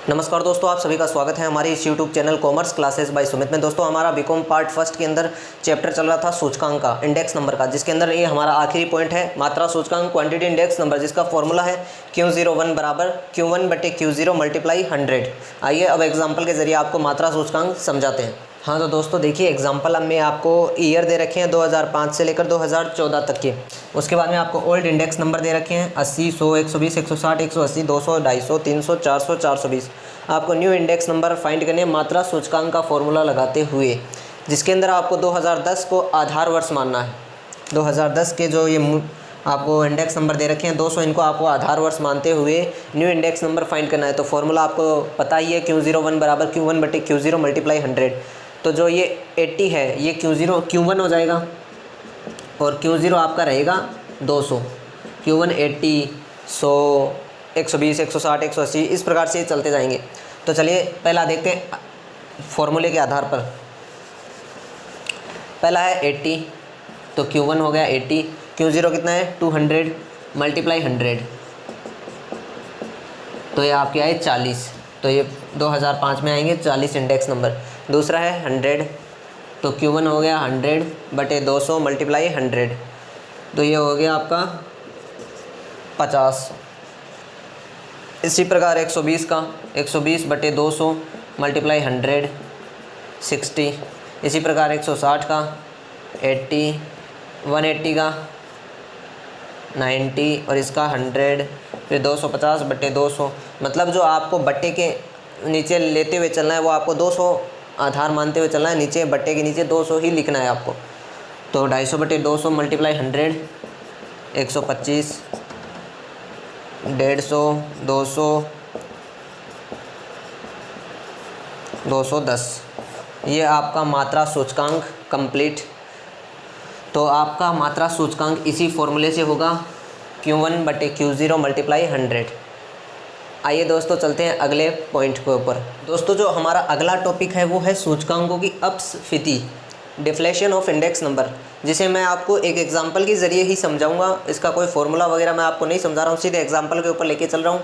नमस्कार दोस्तों, आप सभी का स्वागत है हमारे इस YouTube channel commerce classes bye Sumit में। दोस्तों हमारा बीकॉम पार्ट फर्स्ट के अंदर चैप्टर चल रहा था सूचकांक का, इंडेक्स नंबर का, जिसके अंदर ये हमारा आखिरी पॉइंट है मात्रा सूचकांक क्वांटिटी इंडेक्स नंबर, जिसका फॉर्मूला है Q01 बराबर Q1/Q0 मल्टीप्लाई 100। आइए अब एग्जाम्पल के जरिए आपको मात्रा सूचकांक समझाते हैं। हाँ तो दोस्तों देखिए, एग्जाम्पल अब में आपको ईयर दे रखे हैं 2005 से लेकर 2014 तक के। उसके बाद में आपको ओल्ड इंडेक्स नंबर दे रखे हैं 80, 100, 120, 160, 180, 200, 250, 300, 400, 420। आपको न्यू इंडेक्स नंबर फाइंड करने मात्रा सूचकांक का फॉर्मूला लगाते हुए, जिसके अंदर आपको 2010 को आधार वर्ष मानना है। 2010 के जो ये आपको इंडेक्स नंबर दे रखे हैं 200, इनको आपको आधार वर्ष मानते हुए न्यू इंडेक्स नंबर फाइंड करना है। तो फॉर्मूला आपको पता ही है, Q01 बराबर Q1/Q0 मल्टीप्लाई 100। तो जो ये 80 है ये Q1 हो जाएगा और Q0 आपका रहेगा 200। Q1 80, 100, 120, 160, 180, इस प्रकार से चलते जाएंगे। तो चलिए पहला देखते हैं फॉर्मूले के आधार पर। पहला है 80, तो Q1 हो गया 80। Q0 कितना है 200 मल्टीप्लाई 100, तो ये आपके आए 40। तो ये 2005 में आएंगे 40 इंडेक्स नंबर। दूसरा है 100, तो Q1 हो गया 100/200 मल्टीप्लाई 100, तो ये हो गया आपका 50। इसी प्रकार 120 का 120/200 मल्टीप्लाई 100, 60। इसी प्रकार 160 का 80, 180 का 90 और इसका 100, फिर 250/200। मतलब जो आपको बट्टे के नीचे लेते हुए चलना है वो आपको 200 आधार मानते हुए चलना है, नीचे बट्टे के नीचे 200 ही लिखना है आपको। तो 250/200 मल्टीप्लाई 100, 125, 150, 200, 210। ये आपका मात्रा सूचकांक कंप्लीट। तो आपका मात्रा सूचकांक इसी फॉर्मूले से होगा Q1/Q0 मल्टीप्लाई 100। आइए दोस्तों चलते हैं अगले पॉइंट के ऊपर। दोस्तों जो हमारा अगला टॉपिक है वो है सूचकांकों की अपस्फीति, डिफ्लेशन ऑफ इंडेक्स नंबर, जिसे मैं आपको एक एग्जांपल के ज़रिए ही समझाऊंगा। इसका कोई फॉर्मूला वगैरह मैं आपको नहीं समझा रहा हूँ, सीधे एग्जांपल के ऊपर लेके चल रहा हूँ।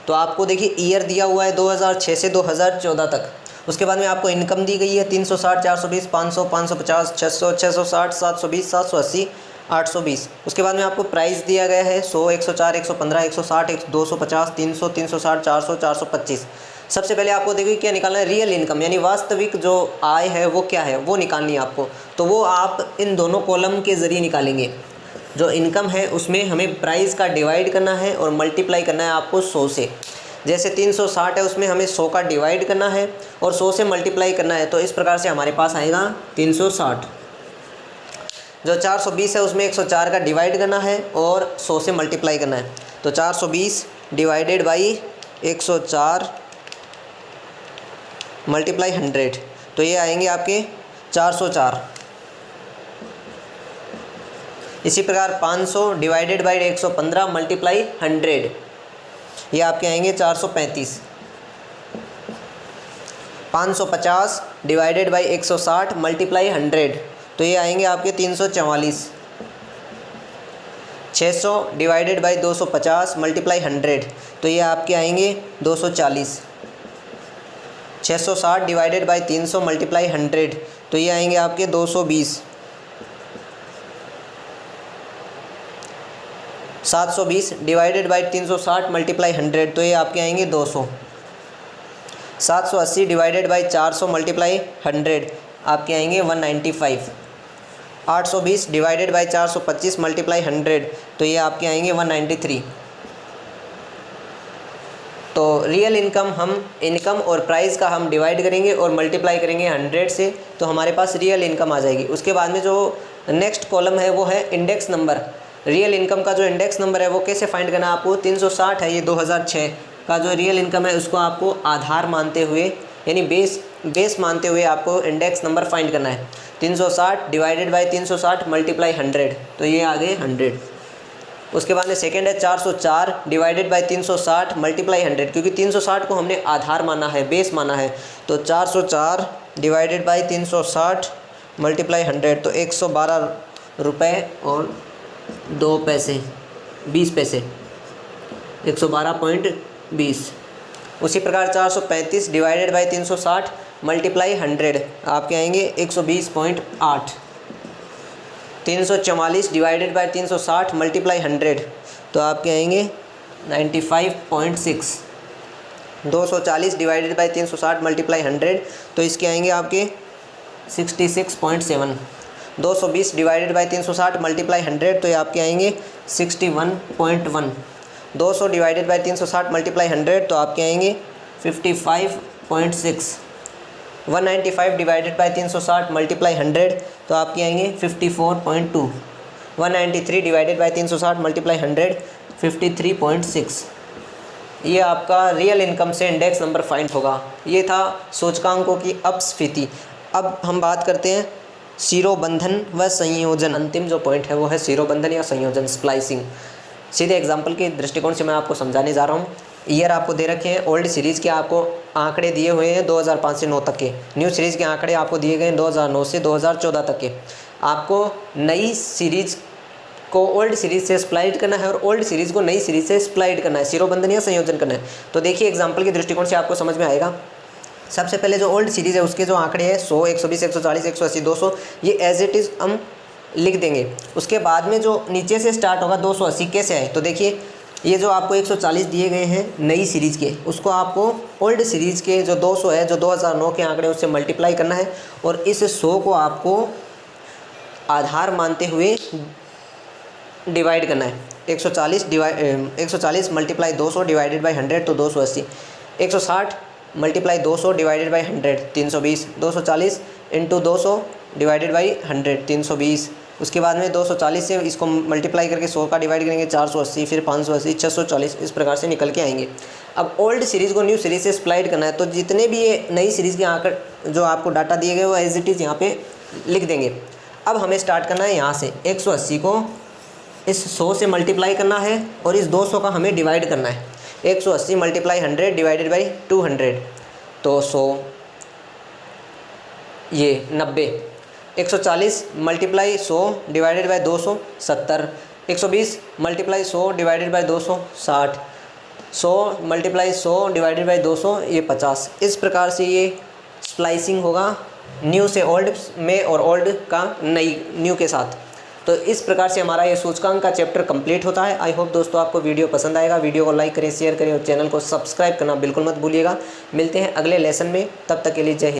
तो आपको देखिए ईयर दिया हुआ है 2006 से 2014 तक। उसके बाद में आपको इनकम दी गई है 360, 420, 500, 550, 600, 660, 720, 780, 820। उसके बाद में आपको प्राइस दिया गया है 100, 104, 115, 160, 250, 300, 360, 400, 425। सबसे पहले आपको देखिए क्या निकालना है, रियल इनकम, यानी वास्तविक जो आय है वो क्या है वो निकालनी है आपको। तो वो आप इन दोनों कॉलम के ज़रिए निकालेंगे। जो इनकम है उसमें हमें प्राइस का डिवाइड करना है और मल्टीप्लाई करना है आपको 100 से। जैसे 360 है उसमें हमें 100 का डिवाइड करना है और 100 से मल्टीप्लाई करना है। तो इस प्रकार से हमारे पास आएगा 360। जो 420 है उसमें 104 का डिवाइड करना है और 100 से मल्टीप्लाई करना है। तो 420 डिवाइडेड बाई 104 मल्टीप्लाई 100, तो ये आएंगे आपके 404। इसी प्रकार 500 डिवाइडेड बाई 115 मल्टीप्लाई 100, ये आपके आएंगे 435। 550 डिवाइडेड बाई 160 मल्टीप्लाई 100, तो ये आएंगे आपके 344। 600 डिवाइडेड बाई 250 मल्टीप्लाई 100, तो ये आपके आएंगे 240। 660 डिवाइडेड बाई 300 मल्टीप्लाई 100, तो ये आएंगे आपके 220। 720 डिवाइडेड बाई 360 मल्टीप्लाई 100, तो ये आपके आएंगे 200। 780 डिवाइडेड बाई 400 मल्टीप्लाई 100, आपके आएंगे 195। 820 डिवाइडेड बाई 425 मल्टीप्लाई 100, तो ये आपके आएंगे 193। तो रियल इनकम, हम इनकम और प्राइस का हम डिवाइड करेंगे और मल्टीप्लाई करेंगे 100 से, तो हमारे पास रियल इनकम आ जाएगी। उसके बाद में जो नेक्स्ट कॉलम है वो है इंडेक्स नंबर। रियल इनकम का जो इंडेक्स नंबर है वो कैसे फाइंड करना है आपको, 360 है ये 2006 का जो रियल इनकम है उसको आपको आधार मानते हुए, यानी बेस मानते हुए आपको इंडेक्स नंबर फाइंड करना है। 360 डिवाइडेड बाई 360 मल्टीप्लाई 100, तो ये आ गए 100। उसके बाद में सेकेंड है 404 डिवाइडेड बाई 360 मल्टीप्लाई 100, क्योंकि 360 को हमने आधार माना है, बेस माना है। तो 404 डिवाइडेड बाई 360 मल्टीप्लाई 100, तो 112 रुपये और 2 पैसे 20 पैसे, 112.20। उसी प्रकार 435 डिवाइडेड बाई 360 मल्टीप्लाई 100 आपके आएंगे 120.8। 344 डिवाइडेड बाई 360 मल्टीप्लाई 100 तो आपके आएंगे 95.6। 240 डिवाइडेड बाई 360 मल्टीप्लाई 100 तो इसके आएंगे आपके 66.7। 220 डिवाइडेड बाई 360 मल्टीप्लाई 100 तो ये आपके आएंगे 61.1। 200 डिवाइडेड बाई 360 मल्टीप्लाई 100 तो आपके आएंगे 55.6। 195 डिवाइडेड बाई 360 मल्टीप्लाई 100 तो आपके आएंगे 54.2। 193 डिवाइडेड बाई 360 मल्टीप्लाई 100 53.6। ये आपका रियल इनकम से इंडेक्स नंबर फाइंड होगा। ये था सूचकांकों की अपस्फीति। अब हम बात करते हैं शिरोबंधन व संयोजन। अंतिम जो पॉइंट है वो है शिरोबंधन या संयोजन, स्प्लाइसिंग। सीधे एग्जाम्पल के दृष्टिकोण से मैं आपको समझाने जा रहा हूँ। ईयर आपको दे रखे हैं, ओल्ड सीरीज़ के आपको आंकड़े दिए हुए हैं 2005 से 9 तक के, न्यू सीरीज़ के आंकड़े आपको दिए गए हैं 2009 से 2014 तक के। आपको नई सीरीज़ को ओल्ड सीरीज़ से स्प्लाइड करना है और ओल्ड सीरीज़ को नई सीरीज़ से स्प्लाइड करना है, शिरोबंधन या संयोजन करना है। तो देखिए एग्जाम्पल के दृष्टिकोण से आपको समझ में आएगा। सबसे पहले जो ओल्ड सीरीज़ है उसके जो आंकड़े हैं 100, 120, 140, 180, 200 ये एज इट इज़ हम लिख देंगे। उसके बाद में जो नीचे से स्टार्ट होगा 280 कैसे आए, तो देखिए ये जो आपको 140 दिए गए हैं नई सीरीज़ के, उसको आपको ओल्ड सीरीज़ के जो 200 है, जो 2009 के आंकड़े उससे मल्टीप्लाई करना है और इस 100 को आपको आधार मानते हुए डिवाइड करना है। 140 मल्टीप्लाई 200 डिवाइडेड बाई 100 तो 280। 160 multiply 200 divided by 100 320। 240 into 200 divided by 100 320। उसके बाद में 240 से इसको मल्टीप्लाई करके 100 का डिवाइड करेंगे 480, फिर 580, 640, इस प्रकार से निकल के आएंगे। अब ओल्ड सीरीज़ को न्यू सीरीज़ से स्प्लाइड करना है तो जितने भी ये नई सीरीज़ के आंकड़े जो आपको डाटा दिए गए वो एज इट इज़ यहाँ पे लिख देंगे। अब हमें स्टार्ट करना है यहाँ से, 180 को इस 100 से मल्टीप्लाई करना है और इस 200 का हमें डिवाइड करना है। 180 मल्टीप्लाई 100 डिवाइडेड बाई 200 तो 100 ये 90। 140 multiply 100 divided by 200 70। 120 multiply 100 divided by 200 60। 100 multiply 100 divided by 200 ये 50। इस प्रकार से ये स्प्लाइसिंग होगा न्यू से ओल्ड में और ओल्ड का नई न्यू के साथ। तो इस प्रकार से हमारा ये सूचकांक का चैप्टर कंप्लीट होता है। आई होप दोस्तों आपको वीडियो पसंद आएगा। वीडियो को लाइक करें, शेयर करें और चैनल को सब्सक्राइब करना बिल्कुल मत भूलिएगा। मिलते हैं अगले लेसन में, तब तक के लिए जय हिंद।